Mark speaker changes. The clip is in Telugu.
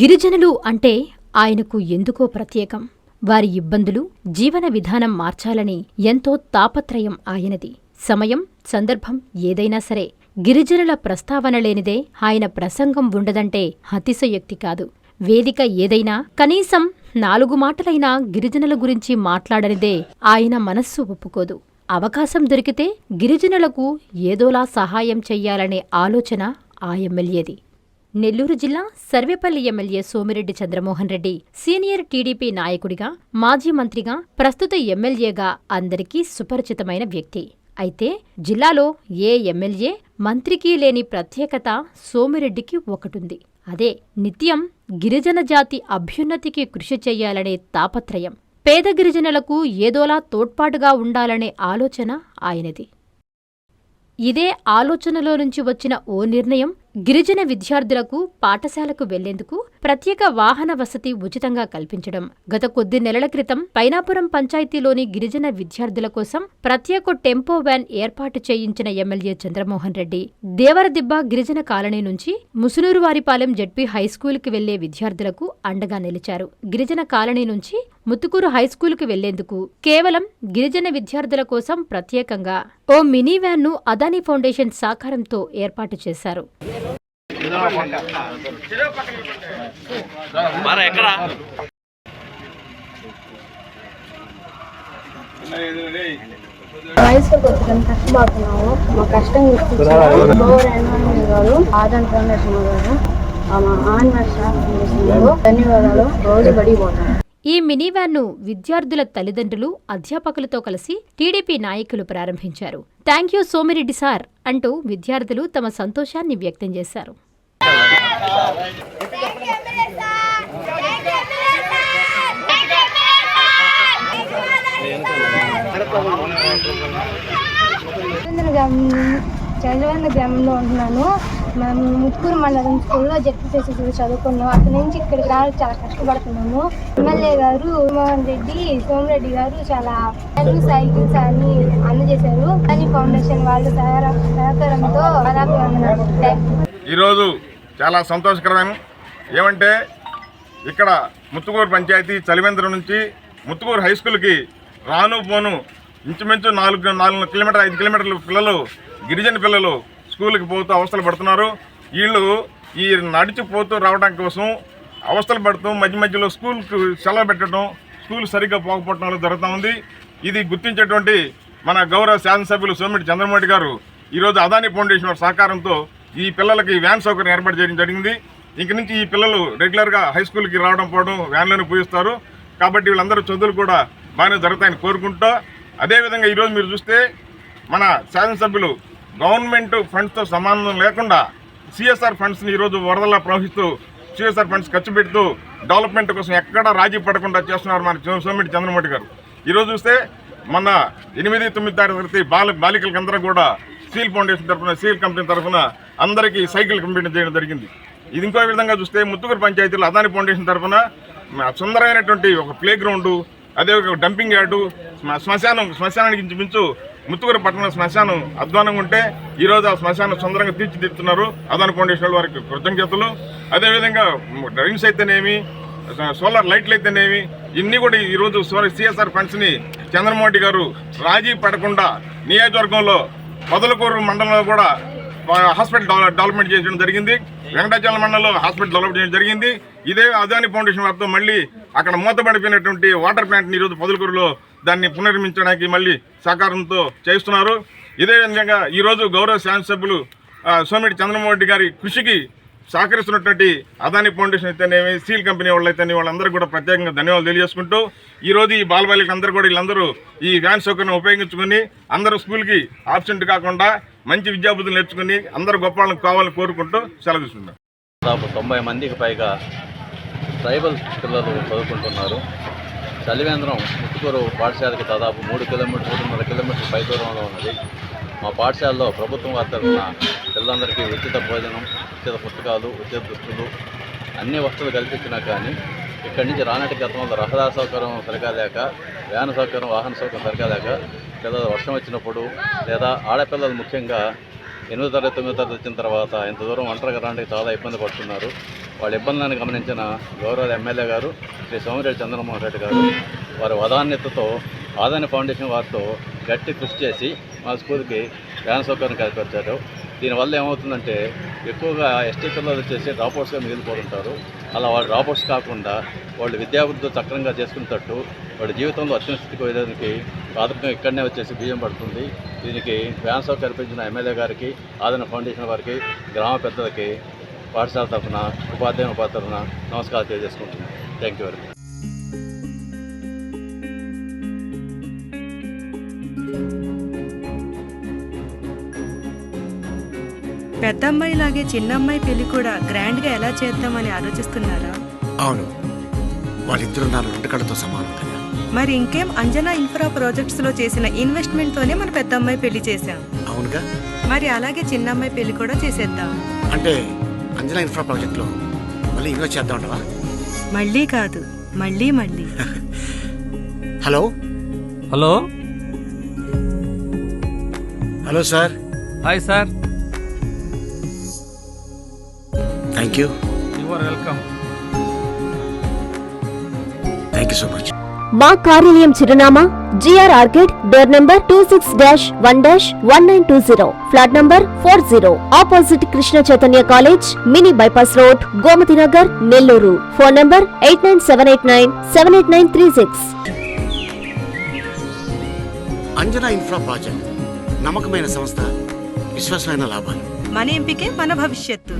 Speaker 1: గిరిజనులు అంటే ఆయనకు ఎందుకో ప్రత్యేకం. వారి ఇబ్బందులు, జీవన విధానం మార్చాలని ఎంతో తాపత్రయం ఆయనది. సమయం, సందర్భం ఏదైనా సరే గిరిజనుల ప్రస్తావన లేనిదే ఆయన ప్రసంగం ఉండదంటే అతిశయోక్తి కాదు. వేదిక ఏదైనా కనీసం 4 మాటలైనా గిరిజనుల గురించి మాట్లాడనిదే ఆయన మనస్సు ఒప్పుకోదు. అవకాశం దొరికితే గిరిజనులకు ఏదోలా సహాయం చెయ్యాలనే ఆలోచన ఆ ఎమ్మెల్యేది. నెల్లూరు జిల్లా Sarvepalli MLA Somireddy Chandramohan Reddy senior TDP నాయకుడిగా, మాజీ మంత్రిగా, ప్రస్తుత ఎమ్మెల్యేగా అందరికీ సుపరిచితమైన వ్యక్తి. అయితే జిల్లాలో ఏ ఎమ్మెల్యే, మంత్రికి లేని ప్రత్యేకత సోమిరెడ్డికి ఒకటుంది. అదే నిత్యం గిరిజన జాతి అభ్యున్నతికి కృషి చెయ్యాలనే తాపత్రయం. పేద గిరిజనులకు ఏదోలా తోడ్పాటుగా ఉండాలనే ఆలోచన ఆయనది. ఇదే ఆలోచనలో నుంచి వచ్చిన ఓ నిర్ణయం గిరిజన విద్యార్థులకు పాఠశాలకు వెళ్లేందుకు ప్రత్యేక వాహన వసతి ఉచితంగా కల్పించడం. గత కొద్ది నెలల క్రితం పైనాపురం పంచాయతీలోని గిరిజన విద్యార్థుల కోసం ప్రత్యేక టెంపో వ్యాన్ ఏర్పాటు చేయించిన ఎమ్మెల్యే చంద్రమోహన్ రెడ్డి దేవరదిబ్బ గిరిజన కాలనీ నుంచి ముసునూరువారిపాలెం జెడ్పీ హైస్కూలుకి వెళ్లే విద్యార్థులకు అండగా నిలిచారు. గిరిజన కాలనీ నుంచి ముత్తుకూరు హైస్కూలుకు వెళ్లేందుకు కేవలం గిరిజన విద్యార్థుల కోసం ప్రత్యేకంగా ఓ మినీ వ్యాన్ను అదానీ ఫౌండేషన్ సహకారంతో ఏర్పాటు చేశారు.
Speaker 2: వయసుకు వచ్చి కష్టపడుతున్నాము. మా కష్టం గారు ఆదాన్ ఫౌండేషన్ గారు ధన్యవాదాలు. రోజు బడికి పోతాం.
Speaker 1: ఈ మినీ వ్యాన్ను విద్యార్థుల తల్లిదండ్రులు, అధ్యాపకులతో కలిసి టీడీపీ నాయకులు ప్రారంభించారు. థ్యాంక్ యూ సోమిరెడ్డి సార్ అంటూ విద్యార్థులు తమ సంతోషాన్ని వ్యక్తం చేశారు.
Speaker 2: చంద్రవంద గ్రామంలో ఉంటున్నాను. మేము ముత్తుకూరు మండలం స్కూల్లో జెడ్పీసీ చదువుకున్నాం. అక్కడి నుంచి ఇక్కడికి రావడానికి చాలా కష్టపడుతున్నాము. ఎమ్మెల్యే గారు మోహన్ రెడ్డి, సోమిరెడ్డి గారు చాలా సైకిల్స్ అని అందజేశారు. అని ఫౌండేషన్ వాళ్ళు సహకారంతో
Speaker 3: ఈరోజు చాలా సంతోషకరమైన ఏమంటే ఇక్కడ ముత్తుకూరు పంచాయతీ చలివేంద్రం నుంచి ముత్తుకూరు హై స్కూల్కి రాను పోను ఇంచుమించు 4 కిలోమీటర్ 5 కిలోమీటర్ల పిల్లలు, గిరిజన పిల్లలు స్కూల్కి పోతూ అవస్థలు పడుతున్నారు. వీళ్ళు ఈ నడిచిపోతూ రావడం కోసం అవస్థలు పడుతూ మధ్య మధ్యలో స్కూల్కి సెలవు పెట్టడం, స్కూల్ సరిగ్గా పోకపోవడం జరుగుతూ ఉంది. ఇది గుర్తించేటువంటి మన గౌరవ శాసనసభ్యులు సోమిరెడ్డి చంద్రమోహన్ రెడ్డి గారు ఈరోజు అదానీ ఫౌండేషన్ సహకారంతో ఈ పిల్లలకి వ్యాన్ సౌకర్యం ఏర్పాటు చేయడం జరిగింది. ఇంక నుంచి ఈ పిల్లలు రెగ్యులర్గా హై స్కూల్కి రావడం పోవడం వ్యాన్లోనే పూజిస్తారు. కాబట్టి వీళ్ళందరూ చదువులు కూడా బాగానే జరుగుతాయని కోరుకుంటూ, అదేవిధంగా ఈరోజు మీరు చూస్తే మన శాసనసభ్యులు గవర్నమెంట్ ఫండ్స్తో సంబంధం లేకుండా సిఎస్ఆర్ ఫండ్స్ని ఈరోజు వరదలా ప్రవహిస్తూ సిఎస్ఆర్ ఫండ్స్ ఖర్చు పెడుతూ డెవలప్మెంట్ కోసం ఎక్కడా రాజీ పడకుండా చేస్తున్నారు మన సోమిరెడ్డి చంద్రమోహన్ గారు. ఈరోజు చూస్తే మన 8, 9 తరగతి బాలికలకి అందరూ కూడా స్టీల్ ఫౌండేషన్ తరఫున, స్టీల్ కంపెనీ తరఫున అందరికీ సైకిల్ కంపెనీ చేయడం జరిగింది. ఇది ఇంకో విధంగా చూస్తే ముత్తుకూరు పంచాయతీలో అదానీ ఫౌండేషన్ తరఫున సుందరమైనటువంటి ఒక ప్లే గ్రౌండ్, అదే ఒక డంపింగ్ యార్డు, శ్మశానానికి ఇంచుమించు ముత్తుకూరు పట్టణ శ్మశానం అధ్వానంగా ఉంటే ఈరోజు ఆ శ్మశానం సుందరంగా తీర్చిదిద్దుతున్నారు అదానీ ఫౌండేషన్ వారికి కృతజ్ఞతలు. అదేవిధంగా డ్రైన్స్ అయితేనేమి, సోలార్ లైట్లు అయితేనేమి, ఇన్ని కూడా ఈరోజు సిఎస్ఆర్ ఫండ్స్ని చంద్రమోహన్ రెడ్డి గారు రాజీ పడకుండా నియోజకవర్గంలో పొదలకూరు మండలంలో కూడా హాస్పిటల్ డెవలప్మెంట్ చేయడం జరిగింది. వెంకటాచలం మండలంలో హాస్పిటల్ డెవలప్ చేయడం జరిగింది. ఇదే అదానీ ఫౌండేషన్ వారితో మళ్ళీ అక్కడ మూతపడిపోయినటువంటి వాటర్ ప్లాంట్ని ఈరోజు పొదలకూరులో దాన్ని పునర్నిర్మించడానికి మళ్ళీ సహకారంతో చేస్తున్నారు. ఇదే విధంగా ఈరోజు గౌరవ శాసనసభ్యులు సోమిరెడ్డి చంద్రమోహన్ రెడ్డి గారి కృషికి సహకరిస్తున్నటువంటి అదానీ ఫౌండేషన్ అయితేనేమి, స్టీల్ కంపెనీ వాళ్ళైతేనే వాళ్ళందరూ కూడా ప్రత్యేకంగా ధన్యవాదాలు తెలియజేసుకుంటూ, ఈరోజు ఈ బాలబాలికలు అందరూ కూడా వీళ్ళందరూ ఈ వ్యాన్ సౌకర్యం ఉపయోగించుకుని అందరూ స్కూల్కి ఆబ్సెంట్ కాకుండా మంచి విద్యాబుద్ధులు నేర్చుకుని అందరూ గొప్ప వాళ్ళకి కావాలని కోరుకుంటూ సెలవు తీసుకుంటాం.
Speaker 4: దాదాపు 90 మందికి పైగా ట్రైబల్ పిల్లలు చదువుకుంటున్నారు. చలివేంద్రం ముత్తుకూరు పాఠశాలకి దాదాపు 3 కిలోమీటర్లు 3.5 కిలోమీటర్ల పై దూరంలో ఉన్నది. మా పాఠశాలలో ప్రభుత్వం వారి తరఫున పిల్లలందరికీ ఉచిత భోజనం, ఉచిత పుస్తకాలు, ఉచిత దుస్తులు అన్ని వస్తువులు కల్పించినా కానీ ఇక్కడి నుంచి రానటి గతంలో రహదారి సౌకర్యం సరిగా లేక, వ్యాన్ సౌకర్యం, వాహన సౌకర్యం సరిగా లేక పిల్లలు వర్షం వచ్చినప్పుడు లేదా ఆడపిల్లలు ముఖ్యంగా 8వ తరగతి 9వ తరగతి వచ్చిన తర్వాత ఇంత దూరం ఒంటరిగా రావడానికి చాలా ఇబ్బంది పడుతున్నారు. వాళ్ళ ఇబ్బందులను గమనించిన గౌరవ ఎమ్మెల్యే గారు శ్రీ సోమిరెడ్డి చంద్రమోహన్ రెడ్డి గారు వారి వదాన్యతతో ఆదాని ఫౌండేషన్ వారితో గట్టి కృషి చేసి మా స్కూల్కి వ్యాన్ సౌకర్యం కల్పించారు. దీనివల్ల ఏమవుతుందంటే ఎక్కువగా ఎస్టీ పిల్లలు వచ్చేసి డ్రాప్అవుట్స్గా మిగిలిపోతుంటారు. అలా వాళ్ళు డ్రాప్అవుట్స్ కాకుండా వాళ్ళు విద్యాభివృద్ధి చక్రంగా చేసుకునేటట్టు వాళ్ళ జీవితంలో అత్యున్నత స్థితికి వెళ్ళడానికి ప్రాథమికంగా ఇక్కడనే వచ్చేసి బియ్యం పడుతుంది. దీనికి వ్యాన్ సౌకర్యం కల్పించిన ఎమ్మెల్యే గారికి, ఆదాని ఫౌండేషన్ వారికి, గ్రామ పెద్దలకి పాఠశాల తరఫున ఉపాధ్యాయుల తరఫున నమస్కారాలు తెలియజేసుకుంటున్నాను. Thank you very much.
Speaker 5: పెద్దమ్మాయిలాగే చిన్నమ్మాయి పెళ్లి కూడా గ్రాండ్గా ఎలా చేద్దామని ఆలోచిస్తున్నారా?
Speaker 6: అవును, వాళ్ళిద్దరూ నా రెండు కళ్ళతో సమానం కదా.
Speaker 5: మరి ఇంకేం, అంజనా ఇన్ఫ్రా ప్రాజెక్ట్స్ లో చేసిన ఇన్వెస్ట్మెంట్ తోనే మన పెద్దమ్మాయి పెళ్లి చేశాం.
Speaker 6: అవునుగా,
Speaker 5: మరి అలాగే చిన్నమ్మాయి పెళ్లి కూడా చేసేద్దాం.
Speaker 6: అంటే అంజనా ఇన్ఫ్రా ప్రాజెక్ట్ లో మళ్ళీ ఇన్వెస్ట్ చేద్దాం అంటావా?
Speaker 5: మళ్ళీ కాదు, మళ్ళీ మళ్ళీ.
Speaker 6: Hello
Speaker 7: hello
Speaker 6: hello sir.
Speaker 7: Hi sir.
Speaker 6: Thank you.
Speaker 7: You are welcome.
Speaker 6: Thank you so much.
Speaker 8: మా కార్యాలయం చిరునామా GR orchid, door number 26-1-1920, flat number 40, opposite Krishna Chaitanya college, mini bypass road, Gomathi Nagar, Nellore. Phone number 8978978936.
Speaker 6: Anjana infra project నమ్మకమైన సంస్థ, విశ్వాసమైన లాభాలు.
Speaker 5: మన ఎంపికే మన భవిష్యత్తు.